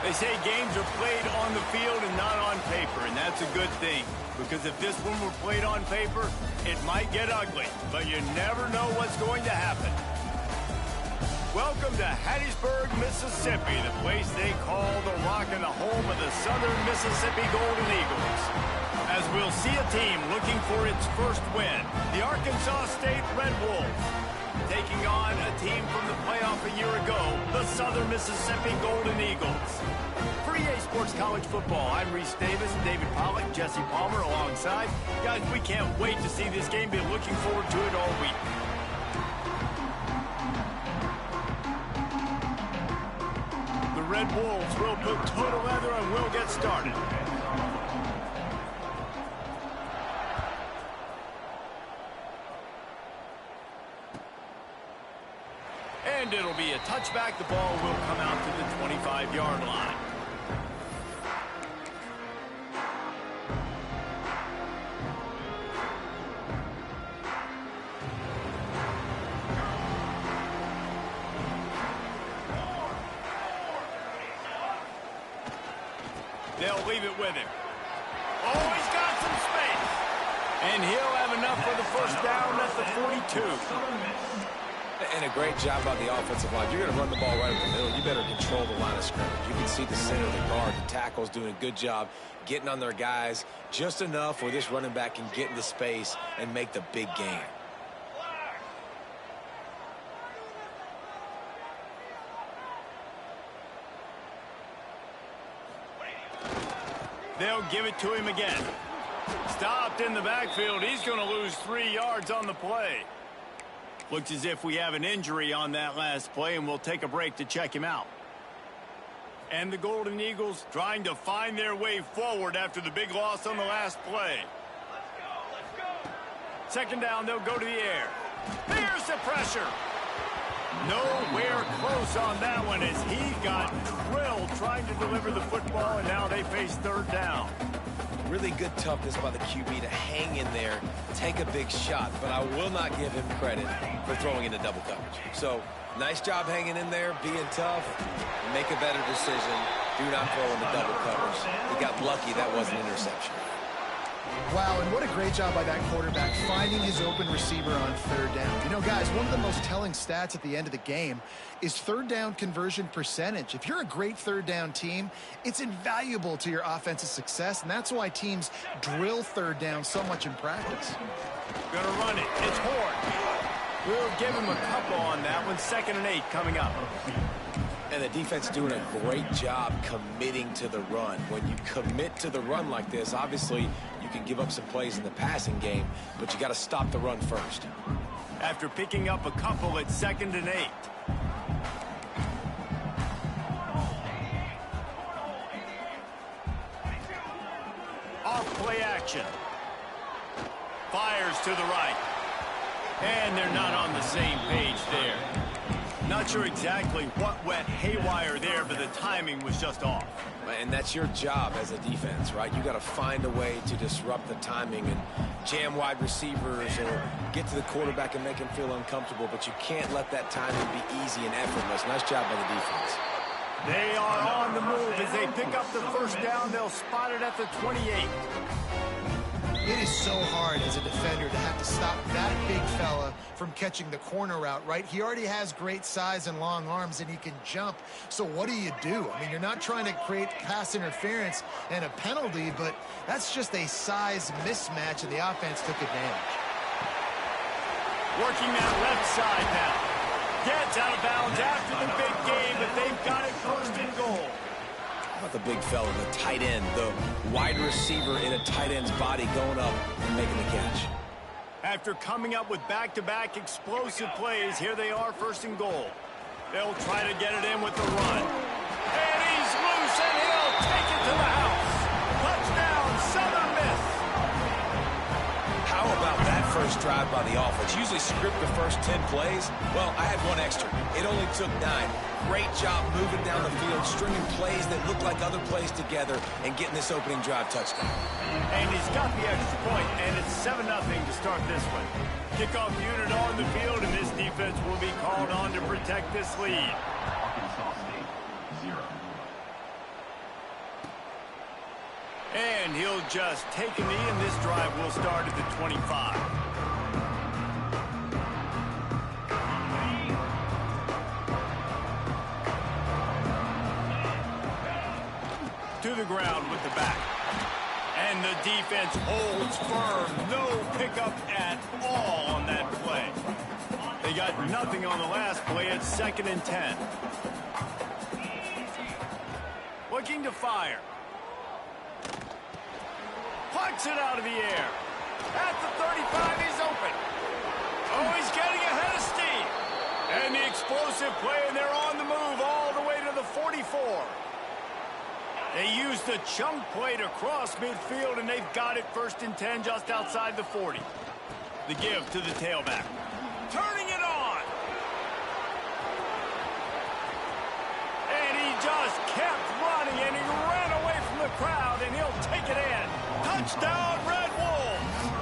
They say games are played on the field and not on paper, and that's a good thing. Because if this one were played on paper, it might get ugly. But you never know what's going to happen. Welcome to Hattiesburg, Mississippi, the place they call the Rock and the home of the Southern Mississippi Golden Eagles. As we'll see a team looking for its first win, the Arkansas State Red Wolves, taking on a team from the playoff a year ago, the Southern Mississippi Golden Eagles. For EA Sports College Football, I'm Reese Davis, David Pollack, Jesse Palmer alongside. Guys, we can't wait to see this game. Been looking forward to it all week. The Red Wolves will put total leather and we'll get started. And it'll be a touchback. The ball will come out to the 25-yard line. They'll leave it with him. Oh, he's got some space. And he'll have enough for the first down at the 42. And a great job by the offensive line. You're going to run the ball right up the middle. You better control the line of scrimmage. You can see the center, the guard, the tackle's doing a good job getting on their guys just enough where this running back can get into space and make the big gain. They'll give it to him again. Stopped in the backfield. He's going to lose 3 yards on the play. Looks as if we have an injury on that last play, and we'll take a break to check him out. And the Golden Eagles trying to find their way forward after the big loss on the last play. Let's go. Second down, they'll go to the air. Here's the pressure. Nowhere close on that one as he got drilled trying to deliver the football, and now they face third down. Really good toughness by the QB to hang in there, take a big shot, but I will not give him credit for throwing into double coverage. So, nice job hanging in there, being tough, make a better decision, do not throw into double coverage. He got lucky that was an interception. Wow, and what a great job by that quarterback finding his open receiver on third down. You know, guys, one of the most telling stats at the end of the game is third down conversion percentage. If you're a great third down team, it's invaluable to your offensive success, and that's why teams drill third down so much in practice. Gonna run it. It's Horn. We'll give him a couple on that one. 2nd and 8 coming up. And the defense doing a great job committing to the run. When you commit to the run like this, obviously you can give up some plays in the passing game, but you got to stop the run first. After picking up a couple at 2nd and 8. Off play action. Fires to the right. And they're not on the same page there. Not sure exactly what went haywire there, but the timing was just off. And that's your job as a defense, right? You got to find a way to disrupt the timing and jam wide receivers or get to the quarterback and make him feel uncomfortable, but you can't let that timing be easy and effortless. Nice job by the defense. They are on the move as they pick up the first down. They'll spot it at the 28. It is so hard as a defender to have to stop that big fella from catching the corner route, right? He already has great size and long arms, and he can jump. So what do? I mean, you're not trying to create pass interference and a penalty, but that's just a size mismatch, and the offense took advantage. Working that left side now. Gets out of bounds after the big game, but they've got it first and goal. How about the big fella, the tight end, the wide receiver in a tight end's body going up and making the catch. After coming up with back-to-back explosive plays, here they are first and goal. They'll try to get it in with the run. And he's loose, and he'll take it to the house. Touchdown, Southern Miss. How about that first drive by the offense? Usually script the first 10 plays. Well, I had one extra. It only took 9. Great job moving down the field, stringing plays that look like other plays together, and getting this opening drive touchdown. And he's got the extra point, and it's 7-0 to start this one. Kickoff unit on the field, and this defense will be called on to protect this lead. And he'll just take a knee, and this drive will start at the 25. To the ground with the back. And the defense holds firm. No pickup at all on that play. They got nothing on the last play. It's 2nd and 10. Looking to fire. Pucks it out of the air. At the 35, he's open. Oh, he's getting ahead of steam. And the explosive play, and they're on the move all the way to the 44. They used the chunk play to cross midfield, and they've got it 1st and 10 just outside the 40. The give to the tailback. Turning it on. And he just kept running, and he ran away from the crowd, and he'll take it in. Touchdown, Red Wolves!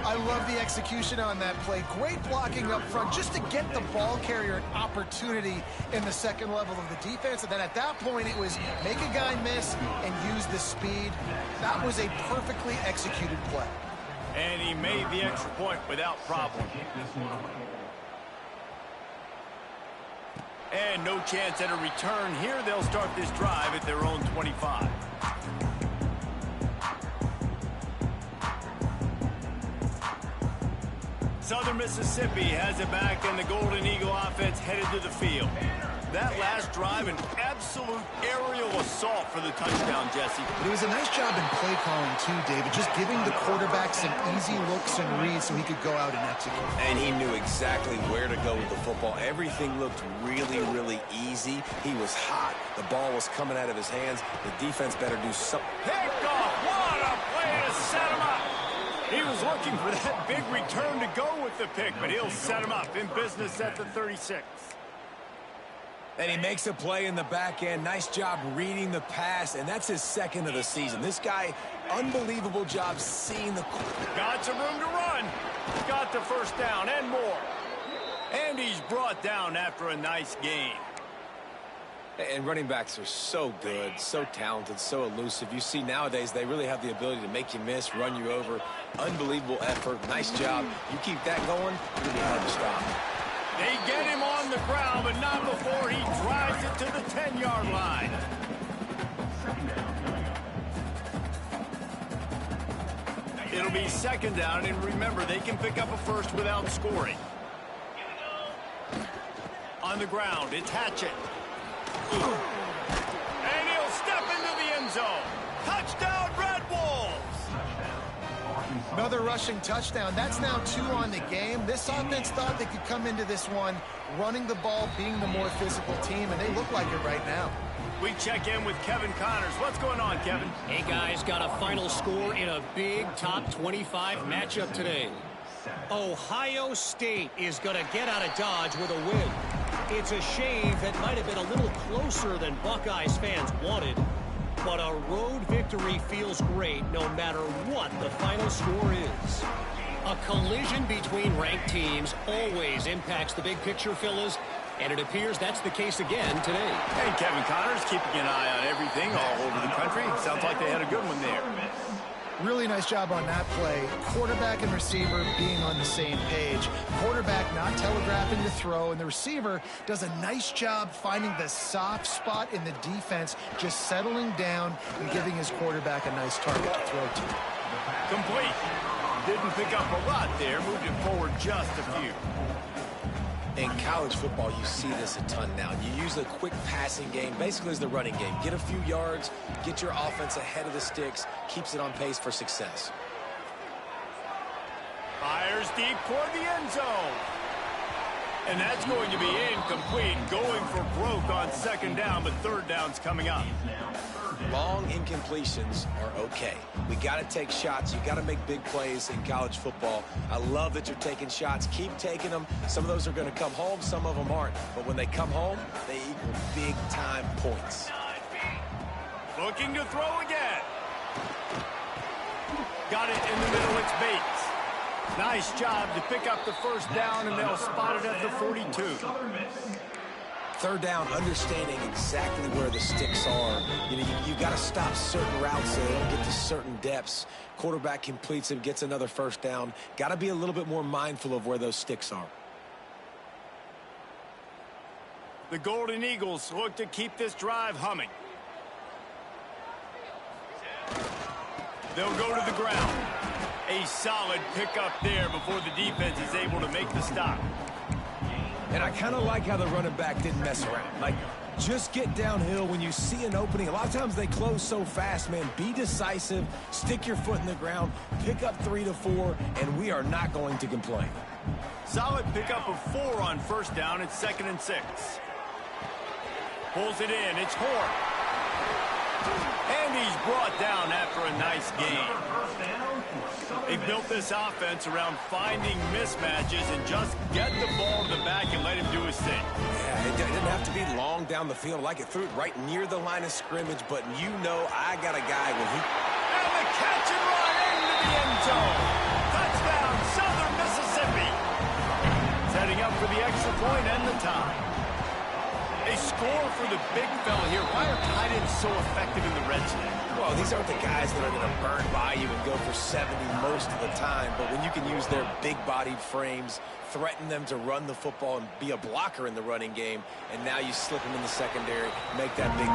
I love the execution on that play. Great blocking up front just to get the ball carrier an opportunity in the second level of the defense. And then at that point, it was make a guy miss and use the speed. That was a perfectly executed play. And he made the extra point without problem. And no chance at a return here. They'll start this drive at their own 25. Southern Mississippi has it back, and the Golden Eagle offense headed to the field. That last drive, an absolute aerial assault for the touchdown, Jesse. But it was a nice job in play calling, too, David, just giving the quarterback some easy looks and reads so he could go out and execute. And he knew exactly where to go with the football. Everything looked really, really easy. He was hot. The ball was coming out of his hands. The defense better do something. Pick off! What a play to set him up! He was looking for that big return to go with the pick, but he'll set him up in business at the 36. And he makes a play in the back end. Nice job reading the pass, and that's his 2nd of the season. This guy, unbelievable job seeing the... Got some room to run. Got the 1st down and more. And he's brought down after a nice gain. And running backs are so good, so talented, so elusive. You see nowadays they really have the ability to make you miss, run you over. Unbelievable effort. Nice job. You keep that going, you'll be hard to stop. They get him on the ground, but not before he drives it to the 10-yard line. It'll be 2nd down, and remember, they can pick up a first without scoring. On the ground, it's Hatchett. And he'll step into the end zone. Touchdown, Red Wolves! Another rushing touchdown. That's now 2 on the game. This offense thought they could come into this one running the ball, being the more physical team, and they look like it right now. We check in with Kevin Connors. What's going on, Kevin? Hey, guys, got a final score in a big top 25 matchup today. Ohio State is going to get out of Dodge with a win. It's a shave that might have been a little closer than Buckeyes fans wanted, but a road victory feels great no matter what the final score is. A collision between ranked teams always impacts the big picture, fellas, and it appears that's the case again today. Hey, Kevin Connors keeping an eye on everything all over the country. Sounds like they had a good one there. Really nice job on that play. Quarterback and receiver being on the same page. Quarterback not telegraphing the throw, and the receiver does a nice job finding the soft spot in the defense, just settling down and giving his quarterback a nice target to throw to. Complete. Didn't pick up a lot there. Moved it forward just a few. In college football, you see this a ton now. You use a quick passing game, basically as the running game. Get a few yards, get your offense ahead of the sticks, keeps it on pace for success. Fires deep toward the end zone. And that's going to be incomplete. Going for broke on 2nd down, but 3rd down's coming up. Long incompletions are okay. We got to take shots. You got to make big plays in college football. I love that you're taking shots. Keep taking them. Some of those are going to come home. Some of them aren't. But when they come home, they equal big-time points. Looking to throw again. Got it in the middle. It's Bates. Nice job to pick up the 1st down, and they'll spot it at the 42. Third down, understanding exactly where the sticks are. You got to stop certain routes so they don't get to certain depths. Quarterback completes it, gets another first down. Got to be a little bit more mindful of where those sticks are. The Golden Eagles look to keep this drive humming. They'll go to the ground. A solid pickup there before the defense is able to make the stop. And I kind of like how the running back didn't mess around. Like, just get downhill when you see an opening. A lot of times they close so fast, man. Be decisive, stick your foot in the ground, pick up 3 to 4, and we are not going to complain. Solid pickup of 4 on first down. It's 2nd and 6. Pulls it in. It's Horn. And he's brought down after a nice gain. They built this offense around finding mismatches and just get the ball to the back and let him do his thing. Yeah, it didn't have to be long down the field. Like it threw it right near the line of scrimmage, but you know I got a guy when he... And the catch and run into the end zone. Touchdown, Southern Mississippi. Setting up for the extra point and the time. A score for the big fella here. Why are tight ends so effective in the red zone? Well, these aren't the guys that are going to burn by you and go for 70 most of the time, but when you can use their big-bodied frames, threaten them to run the football and be a blocker in the running game, and now you slip them in the secondary, make that big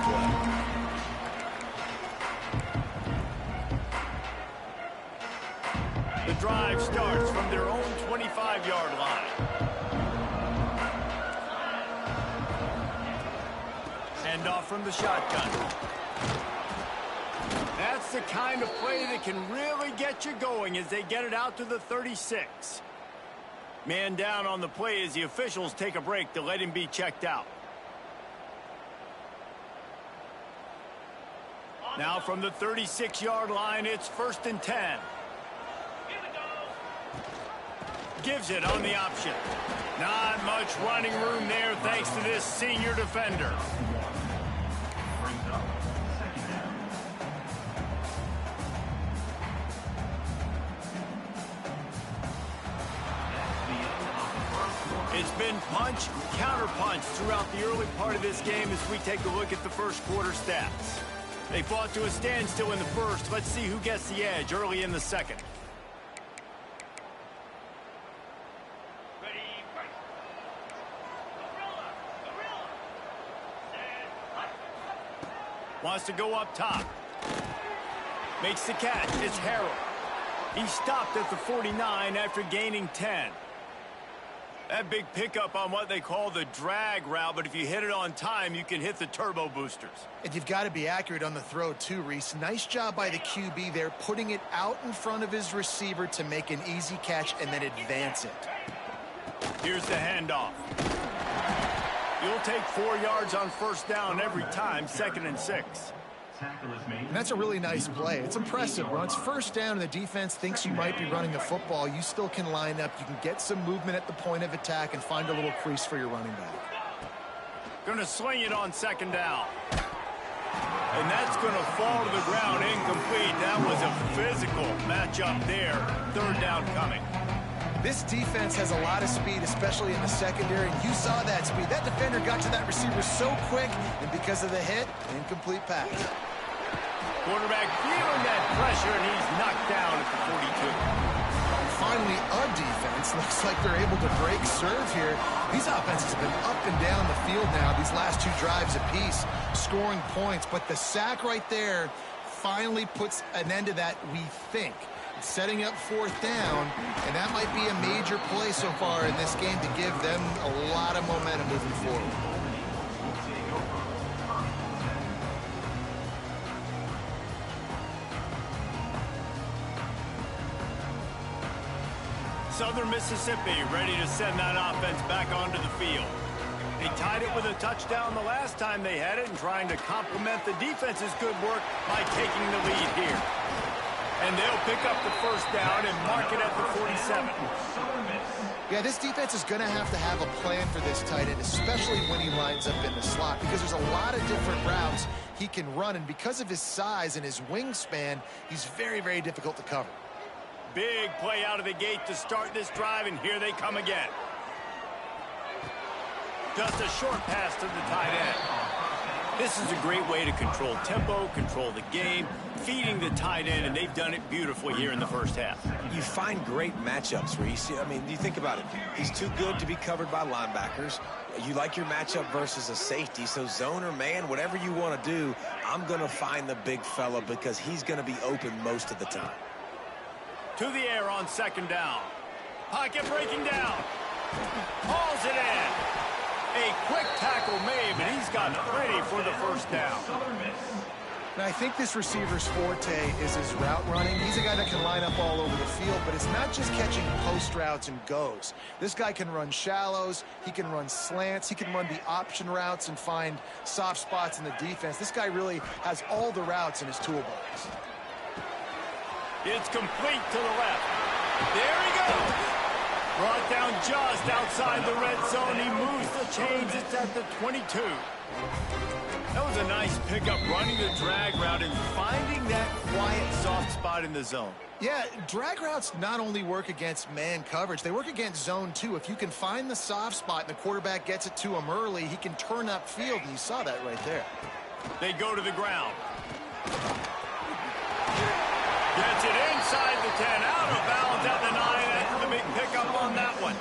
play. The drive starts from their own 25-yard line. Hand off from the shotgun. That's the kind of play that can really get you going as they get it out to the 36. Man down on the play as the officials take a break to let him be checked out. Now from the 36-yard line, it's 1st and 10. Gives it on the option. Not much running room there thanks to this senior defender. It's been punch, counter-punch throughout the early part of this game as we take a look at the first quarter stats. They fought to a standstill in the first. Let's see who gets the edge early in the second. Wants to go up top. Makes the catch. It's Harrell. He stopped at the 49 after gaining 10. That big pickup on what they call the drag route, but if you hit it on time, you can hit the turbo boosters. And you've got to be accurate on the throw too, Reese. Nice job by the QB there, putting it out in front of his receiver to make an easy catch and then advance it. Here's the handoff. You'll take 4 yards on first down every time, 2nd and 6. And that's a really nice play. It's impressive. When it's first down and the defense thinks you might be running the football, you still can line up. You can get some movement at the point of attack and find a little crease for your running back. Going to sling it on 2nd down. And that's going to fall to the ground incomplete. That was a physical matchup there. 3rd down coming. This defense has a lot of speed, especially in the secondary, and you saw that speed. That defender got to that receiver so quick, and because of the hit, incomplete pass. Quarterback feeling that pressure, and he's knocked down at the 42. And finally, a defense looks like they're able to break serve here. These offenses have been up and down the field now, these last 2 drives apiece, scoring points. But the sack right there finally puts an end to that, we think. Setting up 4th down, and that might be a major play so far in this game to give them a lot of momentum moving forward. Southern Mississippi ready to send that offense back onto the field. They tied it with a touchdown the last time they had it and trying to complement the defense's good work by taking the lead here. And they'll pick up the first down and mark it at the 47. Yeah, this defense is going to have a plan for this tight end, especially when he lines up in the slot, because there's a lot of different routes he can run, and because of his size and his wingspan, he's very, very difficult to cover. Big play out of the gate to start this drive, and here they come again. Just a short pass to the tight end. This is a great way to control tempo, control the game, feeding the tight end, and they've done it beautifully here in the first half. You find great matchups, Reese. I mean, you think about it. He's too good to be covered by linebackers. You like your matchup versus a safety, so zone or man, whatever you want to do, I'm going to find the big fella because he's going to be open most of the time. To the air on second down. Pocket breaking down. Hauls it in. A quick tackle made, but he's gotten ready for the first down. Now, I think this receiver's forte is his route running. He's a guy that can line up all over the field, but it's not just catching post routes and goes. This guy can run shallows, he can run slants, he can run the option routes and find soft spots in the defense. This guy really has all the routes in his toolbox. It's complete to the left. There he goes. Brought down just outside the red zone. He moves the chains. It's at the 22. That was a nice pickup, running the drag route and finding that quiet, soft spot in the zone. Yeah, drag routes not only work against man coverage, they work against zone too. If you can find the soft spot and the quarterback gets it to him early, he can turn upfield, and you saw that right there. They go to the ground. Gets it inside the 10, out of bounds at the 9. That's the big pickup on that one.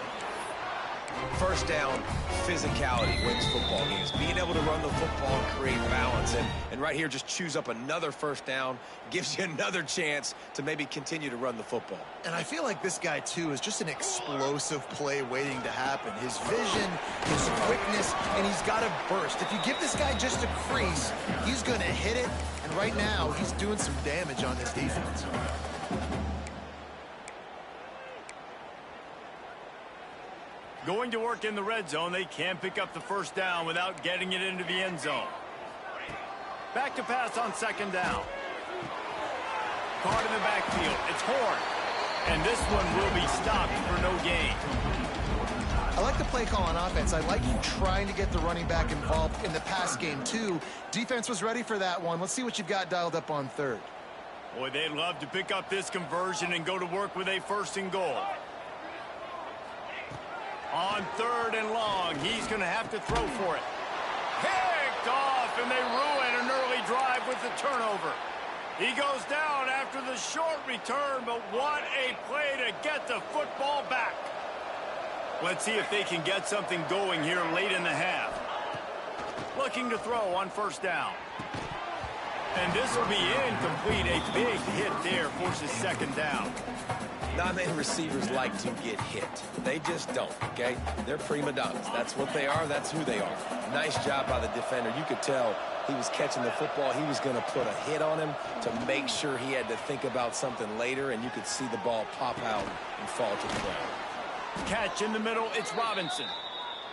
First down, physicality wins football games. Being able to run the football and create balance. And right here, just choose up another first down, gives you another chance to maybe continue to run the football. And I feel like this guy, too, is just an explosive play waiting to happen. His vision, his quickness, and he's got a burst. If you give this guy just a crease, he's going to hit it. And right now, he's doing some damage on this defense. Going to work in the red zone. They can't pick up the first down without getting it into the end zone. Back to pass on second down. Caught in the backfield. It's Horn. And this one will be stopped for no gain. I like the play call on offense. I like you trying to get the running back involved in the pass game, too. Defense was ready for that one. Let's see what you've got dialed up on third. Boy, they'd love to pick up this conversion and go to work with a first and goal. On third and long, he's going to have to throw for it. Picked off, and they ruin an early drive with the turnover. He goes down after the short return, but what a play to get the football back. Let's see if they can get something going here late in the half. Looking to throw on first down. And this will be incomplete. A big hit there forces second down. Not many receivers like to get hit. They just don't, okay? They're prima donnas. That's what they are. That's who they are. Nice job by the defender. You could tell he was catching the football. He was going to put a hit on him to make sure he had to think about something later, and you could see the ball pop out and fall to the ground. Catch in the middle. It's Robinson.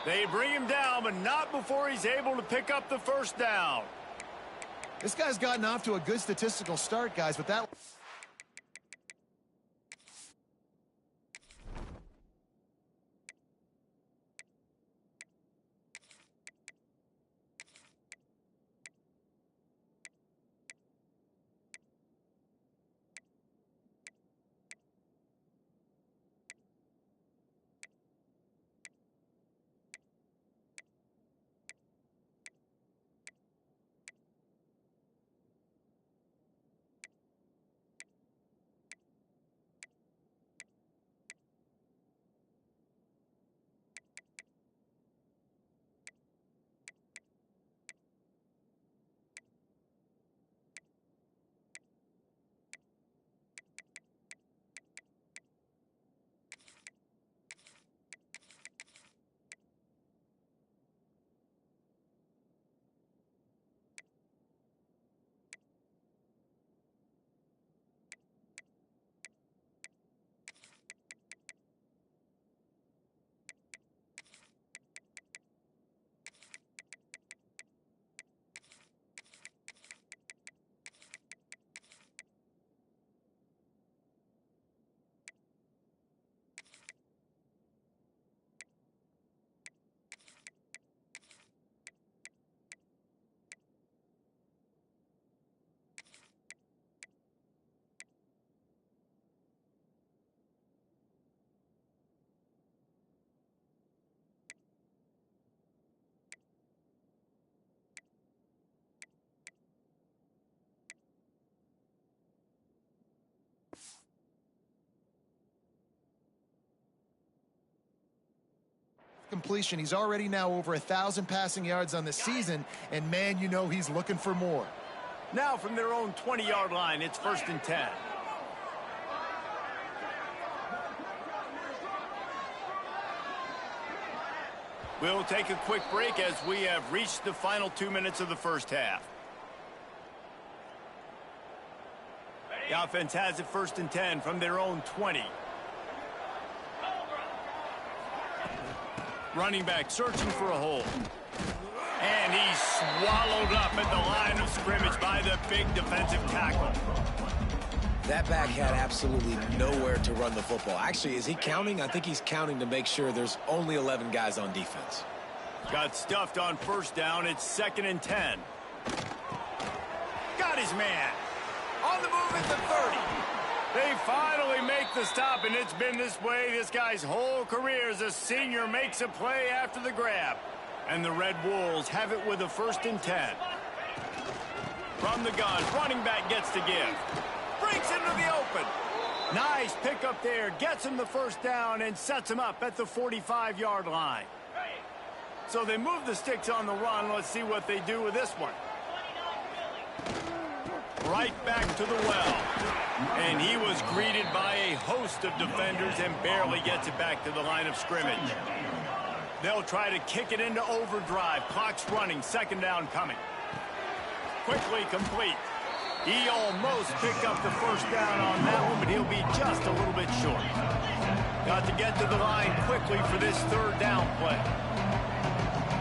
They bring him down, but not before he's able to pick up the first down. This guy's gotten off to a good statistical start, guys, but that... completion. He's already now over 1,000 passing yards on the season, and man, you know he's looking for more. Now from their own 20-yard line, it's 1st and 10. We'll take a quick break as we have reached the final 2 minutes of the first half. The offense has it 1st and 10 from their own 20. Running back searching for a hole. And he's swallowed up at the line of scrimmage by the big defensive tackle. That back had absolutely nowhere to run the football. Actually, is he counting? I think he's counting to make sure there's only 11 guys on defense. Got stuffed on 1st down. It's 2nd and 10. Got his man. On the move at the 30. They finally make the stop, and it's been this way this guy's whole career as a senior makes a play after the grab. And the Red Wolves have it with a 1st and 10. From the gun, running back gets to give. Breaks into the open. Nice pickup there. Gets him the 1st down and sets him up at the 45-yard line. So they move the sticks on the run. Let's see what they do with this one. Right back to the well. And he was greeted by a host of defenders and barely gets it back to the line of scrimmage. They'll try to kick it into overdrive. Clock's running. 2nd down coming. Quickly complete. He almost picked up the 1st down on that one, but he'll be just a little bit short. Got to get to the line quickly for this 3rd down play.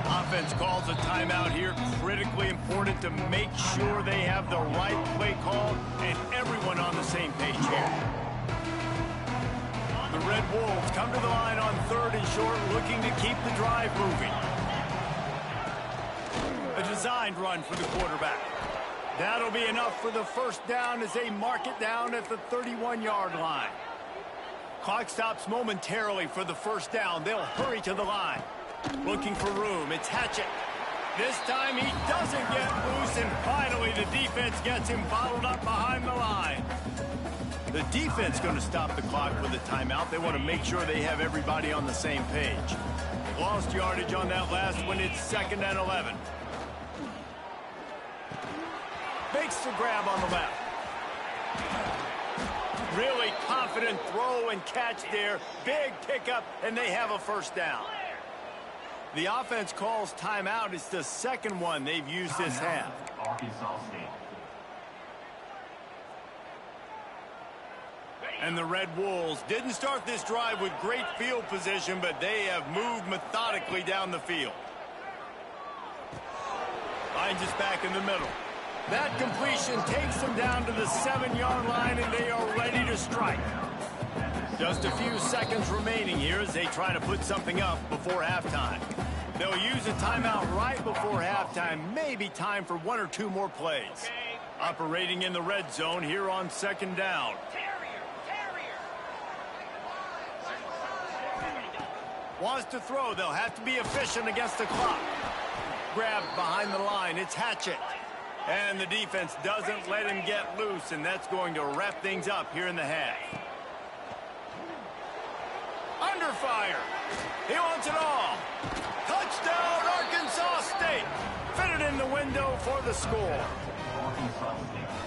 Offense calls a timeout here. Critically important to make sure they have the right play call and everyone on the same page here. The Red Wolves come to the line on 3rd and short, looking to keep the drive moving. A designed run for the quarterback. That'll be enough for the 1st down as they mark it down at the 31-yard line. Clock stops momentarily for the 1st down. They'll hurry to the line. Looking for room. It's Hatchett. This time he doesn't get loose, and finally the defense gets him bottled up behind the line. The defense going to stop the clock with a timeout. They want to make sure they have everybody on the same page. Lost yardage on that last one. It's 2nd and 11. Makes the grab on the left. Really confident throw and catch there. Big pickup, and they have a 1st down. The offense calls timeout. It's the 2nd one they've used this half. And the Red Wolves didn't start this drive with great field position, but they have moved methodically down the field. Finds us back in the middle. That completion takes them down to the 7-yard line, and they are ready to strike. Just a few seconds remaining here as they try to put something up before halftime. They'll use a timeout right before halftime. Maybe time for 1 or 2 more plays. Operating in the red zone here on 2nd down. Wants to throw. They'll have to be efficient against the clock. Grabbed behind the line. It's Hatchett. And the defense doesn't let him get loose, and that's going to wrap things up here in the half. Under fire. He wants it all. Touchdown, Arkansas State. Fitted in the window for the score.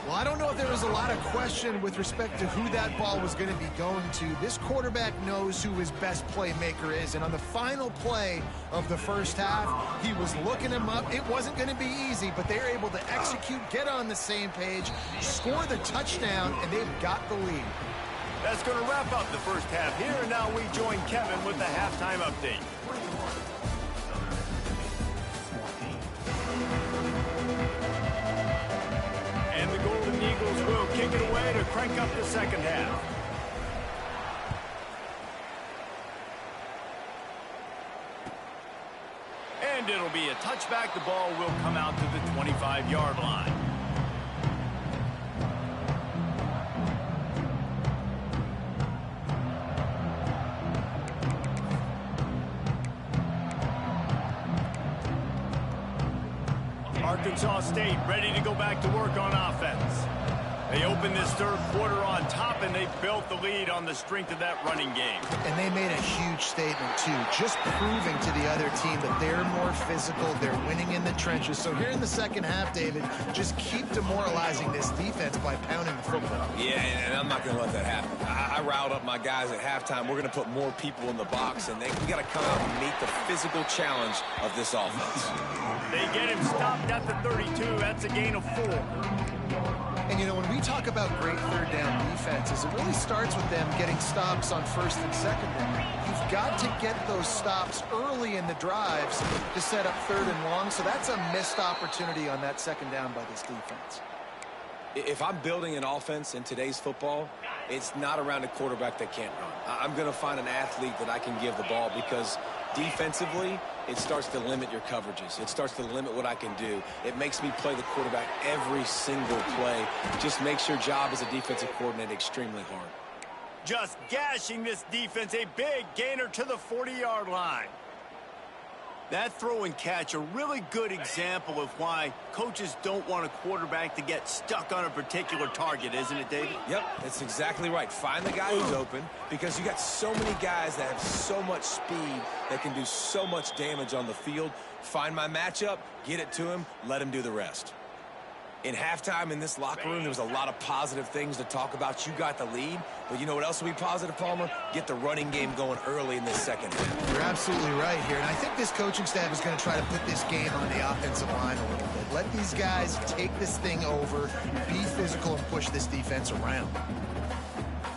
Well, I don't know if there was a lot of question with respect to who that ball was going to be going to. This quarterback knows who his best playmaker is, and on the final play of the 1st half, he was looking him up. It wasn't going to be easy, but they were able to execute, get on the same page, score the touchdown, and they've got the lead. That's going to wrap up the 1st half here, and now we join Kevin with the halftime update. And the Golden Eagles will kick it away to crank up the 2nd half. And it'll be a touchback. The ball will come out to the 25-yard line. Arkansas State ready to go back to work on offense. They opened this third quarter on top, and they built the lead on the strength of that running game. And they made a huge statement, too, just proving to the other team that they're more physical, they're winning in the trenches. So here in the second half, David, just keep demoralizing this defense by pounding the football. Yeah, and I'm not going to let that happen. I riled up my guys at halftime. We're going to put more people in the box, and we got to come out and meet the physical challenge of this offense. They get him stopped at the 32. That's a gain of 4. And, you know, when we talk about great third down defenses, it really starts with them getting stops on first and second down. You've got to get those stops early in the drives to set up third and long, so that's a missed opportunity on that second down by this defense. If I'm building an offense in today's football, it's not around a quarterback that can't run. I'm going to find an athlete that I can give the ball because defensively, it starts to limit your coverages. It starts to limit what I can do. It makes me play the quarterback every single play. Just makes your job as a defensive coordinator extremely hard. Just gashing this defense, a big gainer to the 40-yard line. That throw and catch, a really good example of why coaches don't want a quarterback to get stuck on a particular target, isn't it, David? Yep, that's exactly right. Find the guy who's open because you got so many guys that have so much speed that can do so much damage on the field. Find my matchup, get it to him, let him do the rest. In halftime in this locker room, there was a lot of positive things to talk about. You got the lead, but you know what else will be positive, Palmer? Get the running game going early in this second half. You're absolutely right here, and I think this coaching staff is going to try to put this game on the offensive line a little bit. Let these guys take this thing over, be physical, and push this defense around.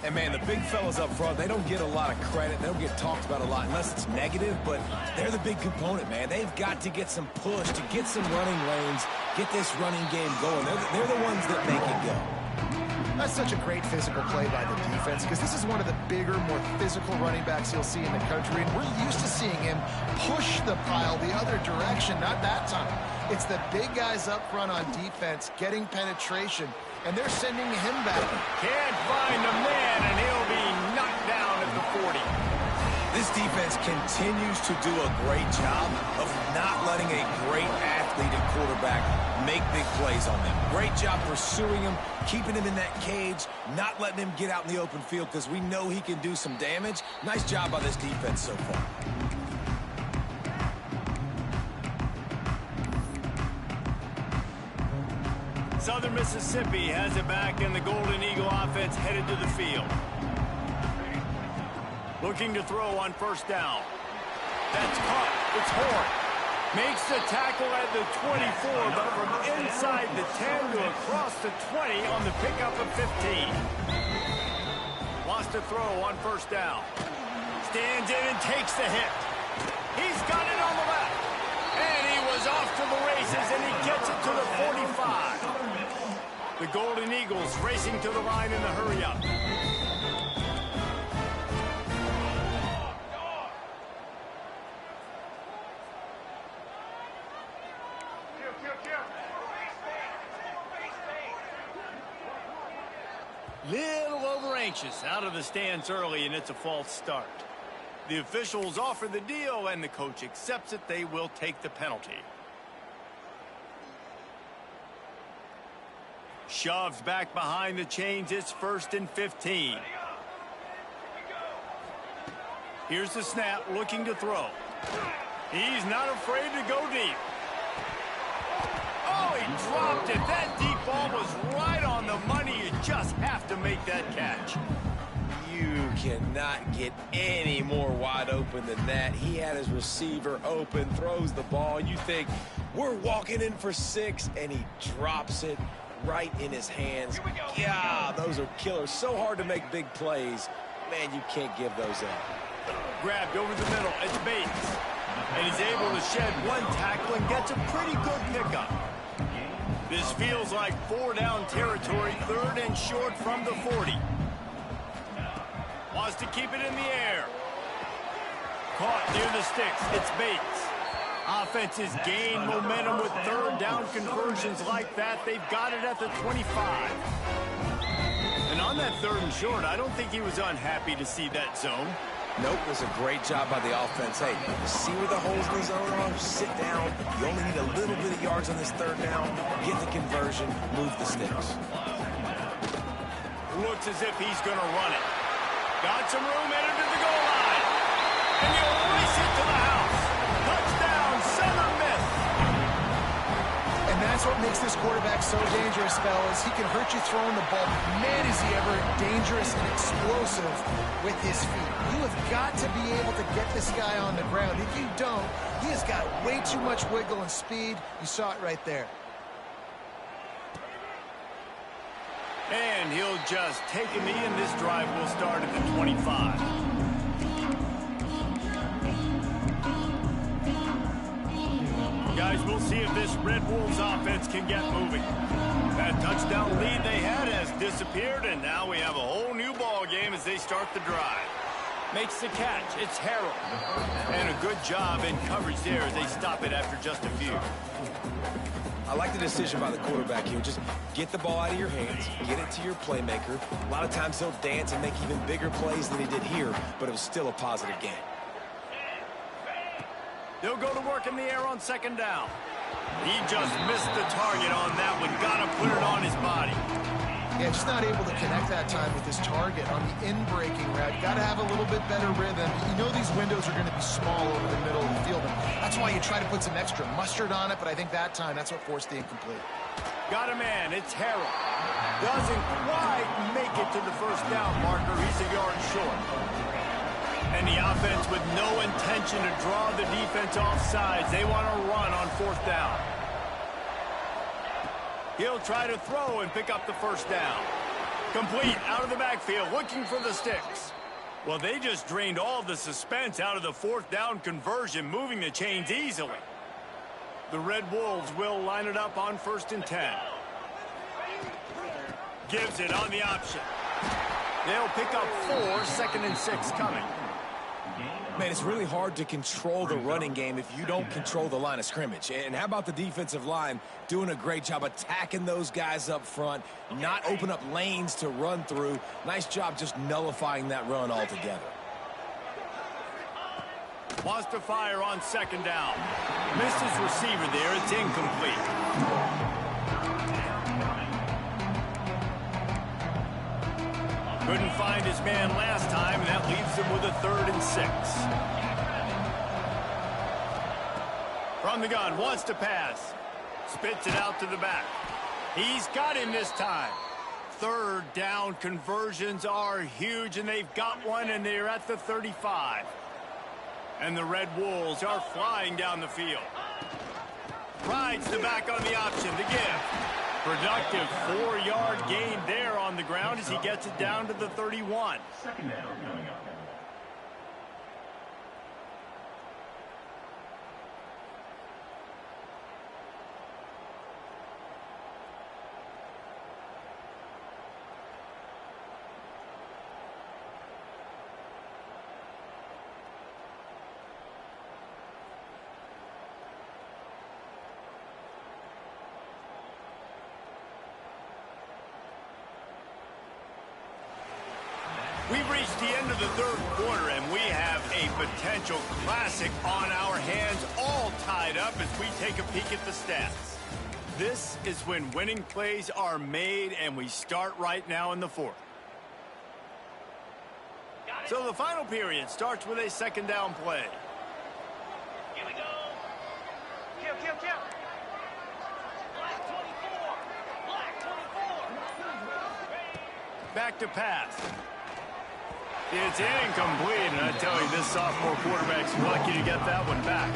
And, man, the big fellas up front, they don't get a lot of credit. They don't get talked about a lot unless it's negative, but they're the big component, man. They've got to get some push, to get some running lanes, get this running game going. They're the ones that make it go. That's such a great physical play by the defense because this is one of the bigger, more physical running backs you'll see in the country, and we're used to seeing him push the pile the other direction, not that time. It's the big guys up front on defense getting penetration, and they're sending him back. Can't find a man, and he'll be knocked down at the 40. This defense continues to do a great job of not letting a great athlete and quarterback make big plays on them. Great job pursuing him, keeping him in that cage, not letting him get out in the open field because we know he can do some damage. Nice job by this defense so far. Southern Mississippi has it back, and the Golden Eagle offense headed to the field. Looking to throw on first down. That's caught. It's Horn. Makes the tackle at the 24, but from inside the 10 to across the 20 on the pickup of 15. Lost a throw on first down. Stands in and takes the hit. He's got it on the left. And he was off to the races, and he gets it to the 45. The Golden Eagles racing to the line in the hurry-up. Little over anxious out of the stands early, and it's a false start. The officials offer the deal, and the coach accepts it. They will take the penalty. Shoved back behind the chains. It's 1st and 15. Here's the snap, looking to throw. He's not afraid to go deep. Oh, he dropped it. That deep ball was right on the money. You just have to make that catch. You cannot get any more wide open than that. He had his receiver open, throws the ball. You think, we're walking in for 6, and he drops it right in his hands. Yeah, those are killers. So hard to make big plays. Man, you can't give those up. Grabbed over the middle. It's Bates. And he's able to shed one tackle and gets a pretty good pickup. This feels like 4-down territory, 3rd and short from the 40. Wants to keep it in the air. Caught near the sticks. It's Bates. Offenses gain momentum with 3rd down conversions like that. They've got it at the 25. And on that 3rd and short, I don't think he was unhappy to see that zone. Nope, it was a great job by the offense. Hey, see where the holes in the zone are? Sit down. You only need a little bit of yards on this 3rd down. Get the conversion. Move the sticks. Looks as if he's going to run it. Got some room headed to the goal line. And he'll race it to the house. Touchdown, Southern Miss. And that's what makes this quarterback so dangerous, fellas. He can hurt you throwing the ball. Man, is he ever dangerous and explosive with his feet. You have got to be able to get this guy on the ground. If you don't, he has got way too much wiggle and speed. You saw it right there. And he'll just take a knee, and this drive will start at the 25. Guys, we'll see if this Red Wolves offense can get moving. That touchdown lead they had has disappeared, and now we have a whole new ball game as they start the drive. Makes the catch. It's Harrell. And a good job in coverage there as they stop it after just a few. I like the decision by the quarterback here. Just get the ball out of your hands, get it to your playmaker. A lot of times he'll dance and make even bigger plays than he did here, but it was still a positive game. They'll go to work in the air on second down. He just missed the target on that one. Got to put it on his body. Yeah, just not able to connect that time with his target on the in-breaking route. Got to have a little bit better rhythm. You know these windows are going to be small over the middle of the field. And that's why you try to put some extra mustard on it, but I think that time that's what forced the incomplete. Got a man. It's Harrell. Doesn't quite make it to the first down marker. He's a yard short. And the offense with no intention to draw the defense off sides. They want to run on fourth down. He'll try to throw and pick up the first down. Complete out of the backfield, looking for the sticks. Well, they just drained all the suspense out of the fourth down conversion, moving the chains easily. The Red Wolves will line it up on 1st and 10. Gives it on the option. They'll pick up 4, 2nd and 6 coming. Man, it's really hard to control the running game if you don't control the line of scrimmage. And how about the defensive line doing a great job attacking those guys up front, not open up lanes to run through. Nice job just nullifying that run altogether. Wants to fire on second down. Missed his receiver there. It's incomplete. Couldn't find his man last time, and that leaves him with a 3rd and 6. From the gun, wants to pass. Spits it out to the back. He's got him this time. 3rd down conversions are huge, and they've got one, and they're at the 35. And the Red Wolves are flying down the field. Rides the back on the option to give. Productive 4-yard gain there on the ground as he gets it down to the 31. Second down coming up. We've reached the end of the 3rd quarter, and we have a potential classic on our hands, all tied up as we take a peek at the stats. This is when winning plays are made, and we start right now in the 4th. So the final period starts with a 2nd down play. Here we go. Kill. Black 24. Black 24. Back to pass. It's incomplete, and I tell you, this sophomore quarterback's lucky to get that one back.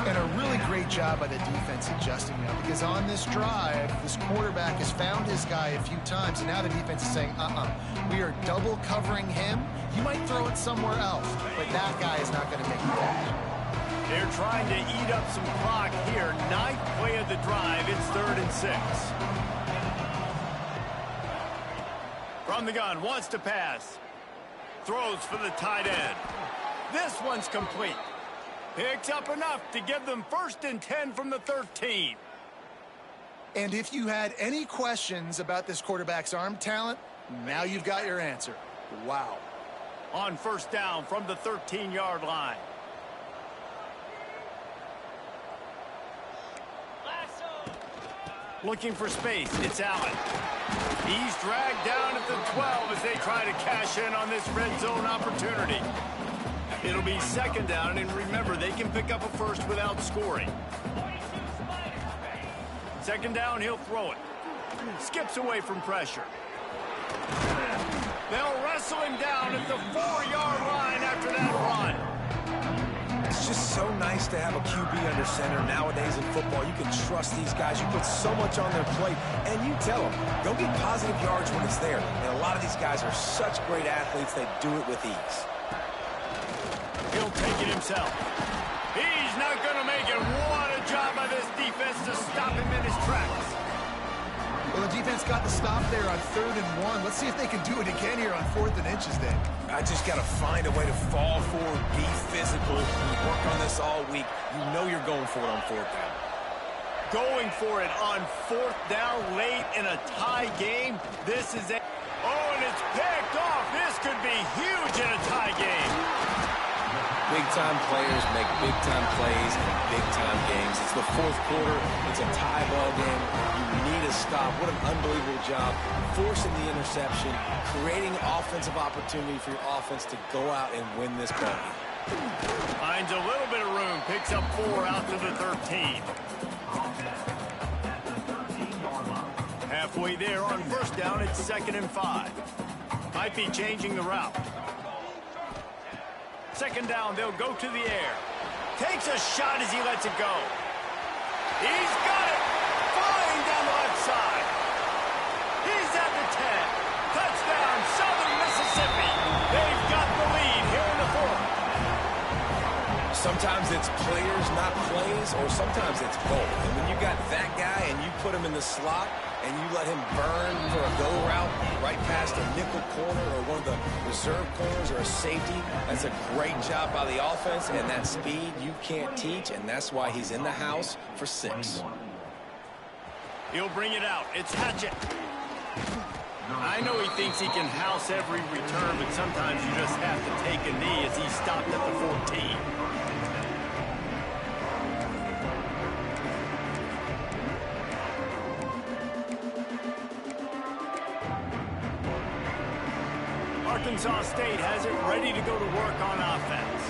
And a really great job by the defense adjusting now, because on this drive, this quarterback has found his guy a few times, and now the defense is saying, we are double covering him. You might throw it somewhere else, but that guy is not going to make the catch. They're trying to eat up some clock here. 9th play of the drive. It's 3rd and 6. From the gun, wants to pass. Throws for the tight end. This one's complete. Picks up enough to give them 1st and 10 from the 13. And if you had any questions about this quarterback's arm talent, now you've got your answer. Wow. On 1st down from the 13-yard line. Looking for space. It's Allen. He's dragged down at the 12 as they try to cash in on this red zone opportunity. It'll be second down, and remember, they can pick up a first without scoring. Second down, he'll throw it. Skips away from pressure. They'll wrestle him down at the 4-yard line after that run. It's just so nice to have a QB under center nowadays in football. You can trust these guys. You put so much on their plate, and you tell them, go get positive yards when it's there. And a lot of these guys are such great athletes, they do it with ease. He'll take it himself. He's not going to make it. What a job by this defense to stop him in his tracks. Well, the defense got the stop there on 3rd and 1. Let's see if they can do it again here on 4th and inches then. I just got to find a way to fall forward, be physical. You work on this all week. You know you're going for it on 4th down. Going for it on 4th down late in a tie game. This is it. Oh, and it's picked off. This could be huge in a tie game. Big-time players make big-time plays in big-time games. It's the 4th quarter. It's a tie ball game. You need a stop. What an unbelievable job forcing the interception, creating offensive opportunity for your offense to go out and win this ball game. Finds a little bit of room. Picks up 4 out to the 13. Halfway there on 1st down, it's 2nd and 5. Might be changing the route. 2nd down, they'll go to the air. Takes a shot as he lets it go. He's got it! Flying down the left side. He's at the 10. Touchdown, Southern Mississippi. They've got the lead here in the 4th. Sometimes it's players, not plays, or sometimes it's both. And when you got that guy and you put him in the slot and you let him burn for a go route right past a nickel corner or one of the reserve corners or a safety, that's a great job by the offense, and that speed you can't teach, and that's why he's in the house for 6. He'll bring it out. It's Hatchett. I know he thinks he can house every return, but sometimes you just have to take a knee as he stopped at the 14. Arkansas State has it ready to go to work on offense.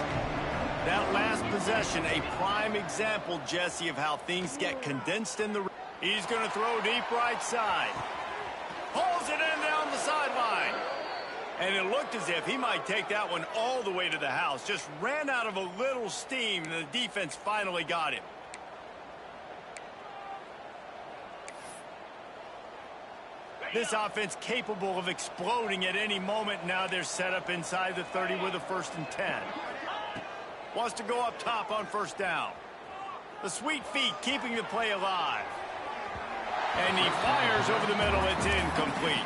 That last possession, a prime example, Jesse, of how things get condensed in the... He's going to throw deep right side. Pulls it in down the sideline. And it looked as if he might take that one all the way to the house. Just ran out of a little steam, and the defense finally got him. This offense capable of exploding at any moment. Now they're set up inside the 30 with a 1st and 10. Wants to go up top on 1st down. The sweet feet keeping the play alive. And he fires over the middle. It's incomplete.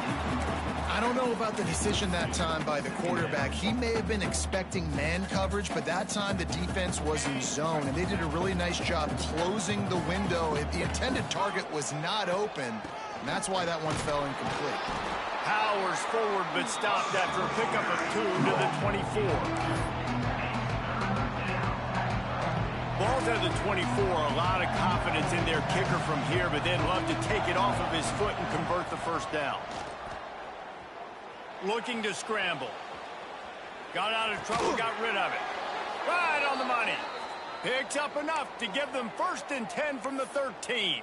I don't know about the decision that time by the quarterback. He may have been expecting man coverage, but that time the defense was in zone, and they did a really nice job closing the window. The intended target was not open, and that's why that one fell incomplete. Powers forward, but stopped after a pickup of 2 to the 24. Ball's at the 24. A lot of confidence in their kicker from here, but they'd love to take it off of his foot and convert the 1st down. Looking to scramble. Got out of trouble, got rid of it. Right on the money. Picks up enough to give them 1st and 10 from the 13.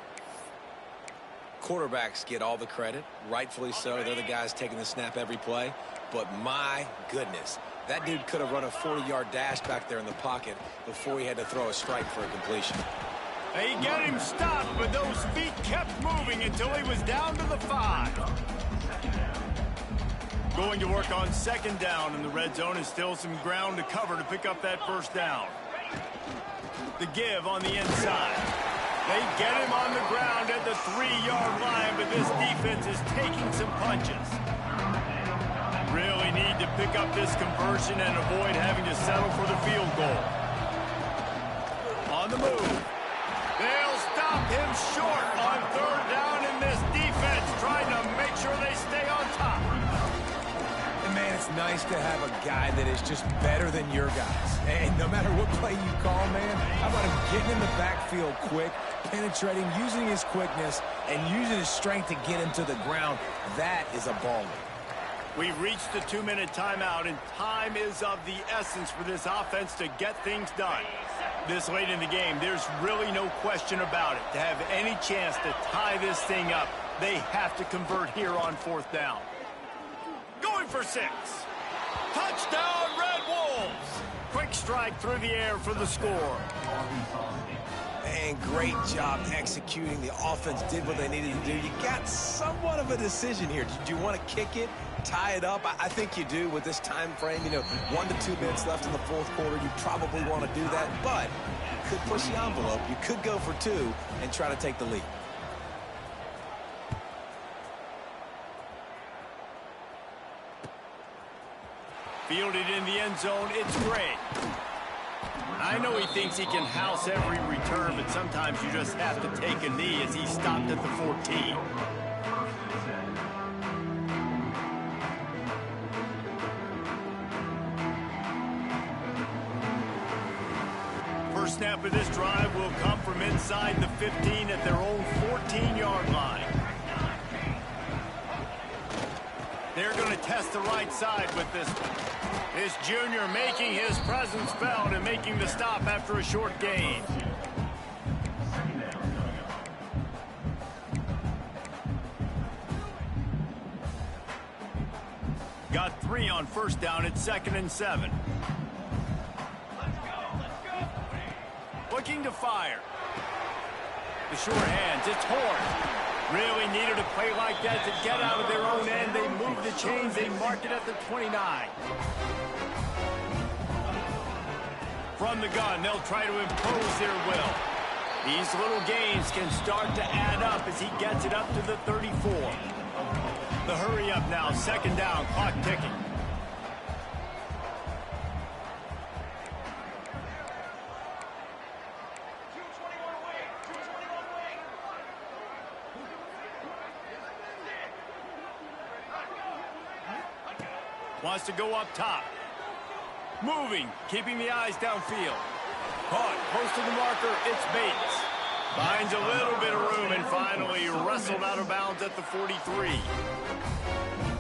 Quarterbacks get all the credit, rightfully so. They're the guys taking the snap every play. But my goodness, that dude could have run a 40-yard dash back there in the pocket before he had to throw a strike for a completion. They get him stopped, but those feet kept moving until he was down to the 5. Going to work on 2nd down, and the red zone is still some ground to cover to pick up that 1st down. The give on the inside. They get him on the ground at the 3-yard line, but this defense is taking some punches. Really need to pick up this conversion and avoid having to settle for the field goal. On the move. They'll stop him short on 3rd down, and this defense trying to make sure they stay on top. And man, it's nice to have a guy that is just better than your guys. And no matter what play you call, man, how about him getting in the backfield quick, penetrating, using his quickness, and using his strength to get him to the ground. That is a baller. We've reached the 2-minute timeout, and time is of the essence for this offense to get things done. This late in the game, there's really no question about it. To have any chance to tie this thing up, they have to convert here on 4th down. Going for 6. Touchdown, Red Wolves! Quick strike through the air for the score. And great job executing. The offense did what they needed to do. You got somewhat of a decision here. Do you want to kick it, tie it up? I think you do with this time frame. 1 to 2 minutes left in the 4th quarter. You probably want to do that, but you could push the envelope. You could go for 2 and try to take the lead. Fielded in the end zone, it's Gray. I know he thinks he can house every return, but sometimes you just have to take a knee as he stopped at the 14. First snap of this drive will come from inside the 15 at their own 14-yard line. They're going to test the right side with this one. This junior making his presence felt and making the stop after a short gain. Got 3 on first down at 2nd and 7. Looking to fire. The short hands, it's Horn. Really needed a play like that to get out of their own end. They moved the chains. They marked it at the 29. From the gun, they'll try to impose their will. These little gains can start to add up as he gets it up to the 34. The hurry up now, 2nd down, clock ticking. Wants to go up top. Moving, keeping the eyes downfield. Caught, close to the marker, it's Bates. Finds a little bit of room and finally wrestled out of bounds at the 43.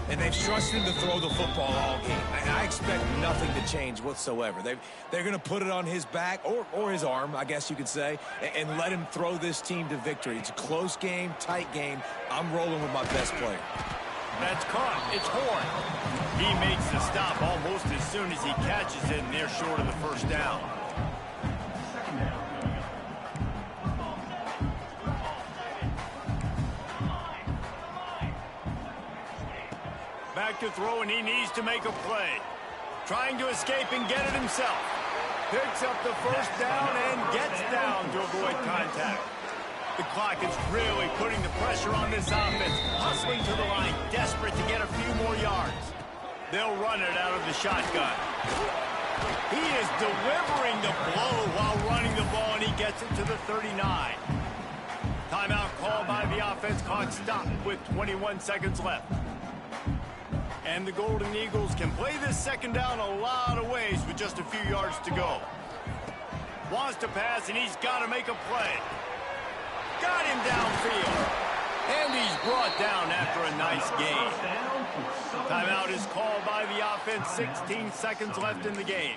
And they've trusted him to throw the football all game. I expect nothing to change whatsoever. They're going to put it on his back, or his arm, I guess you could say, and let him throw this team to victory. It's a close game, tight game. I'm rolling with my best player. That's caught. It's Horn. He makes the stop almost as soon as he catches it, and they're short of the first down. Back to throw, and he needs to make a play. Trying to escape and get it himself. Picks up the first down and gets down to avoid contact. The clock is really putting the pressure on this offense. Hustling to the line, desperate to get a few more yards. They'll run it out of the shotgun. He is delivering the blow while running the ball, and he gets it to the 39. Timeout called by the offense. Clock stopped with 21 seconds left. And the Golden Eagles can play this 2nd down a lot of ways with just a few yards to go. Wants to pass, and he's got to make a play. Got him downfield. And he's brought down after a nice gain. Timeout is called by the offense. 16 seconds left in the game.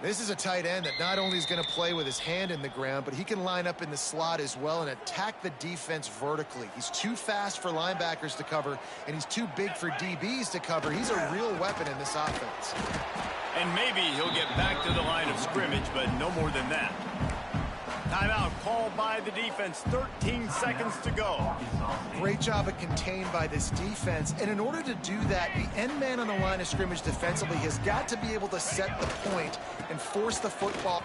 This is a tight end that not only is going to play with his hand in the ground, but he can line up in the slot as well and attack the defense vertically. He's too fast for linebackers to cover, and he's too big for DBs to cover. He's a real weapon in this offense. And maybe he'll get back to the line of scrimmage, but no more than that. Timeout called by the defense. 13 seconds to go. Great job of contained by this defense. And in order to do that, the end man on the line of scrimmage defensively has got to be able to set the point and force the football.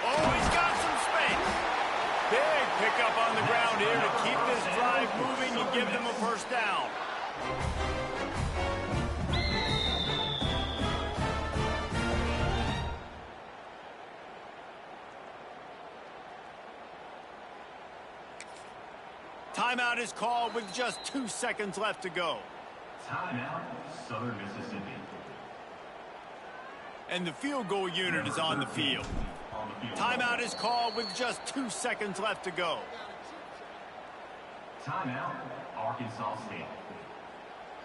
Oh, he's got some space. Big pickup on the ground here to keep this drive moving and give them a first down. Timeout is called with just 2 seconds left to go. Timeout, Southern Mississippi. And the field goal unit is on the field. Timeout is called with just 2 seconds left to go. Timeout, Arkansas State.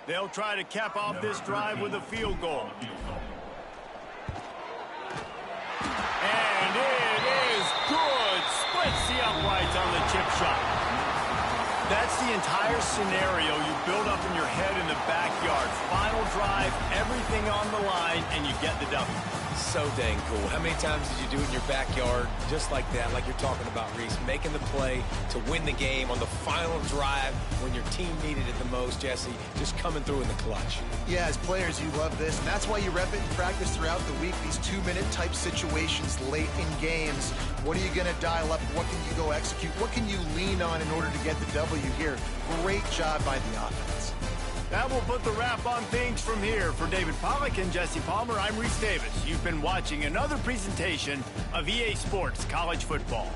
They'll try to cap off this drive with a field goal. And it is good. Splits the uprights on the chip shot. That's the entire scenario you build up in your head in the backyard. Final drive, everything on the line, and you get the W. So dang cool. How many times did you do it in your backyard just like that, like you're talking about, Reese, making the play to win the game on the final drive when your team needed it the most, Jesse, just coming through in the clutch. Yeah, as players, you love this, and that's why you rep it in practice throughout the week, these 2-minute type situations late in games. What are you going to dial up? What can you go execute? What can you lean on in order to get the W here? Great job by the offense. That will put the wrap on things from here. For David Pollack and Jesse Palmer, I'm Reese Davis. You've been watching another presentation of EA Sports College Football.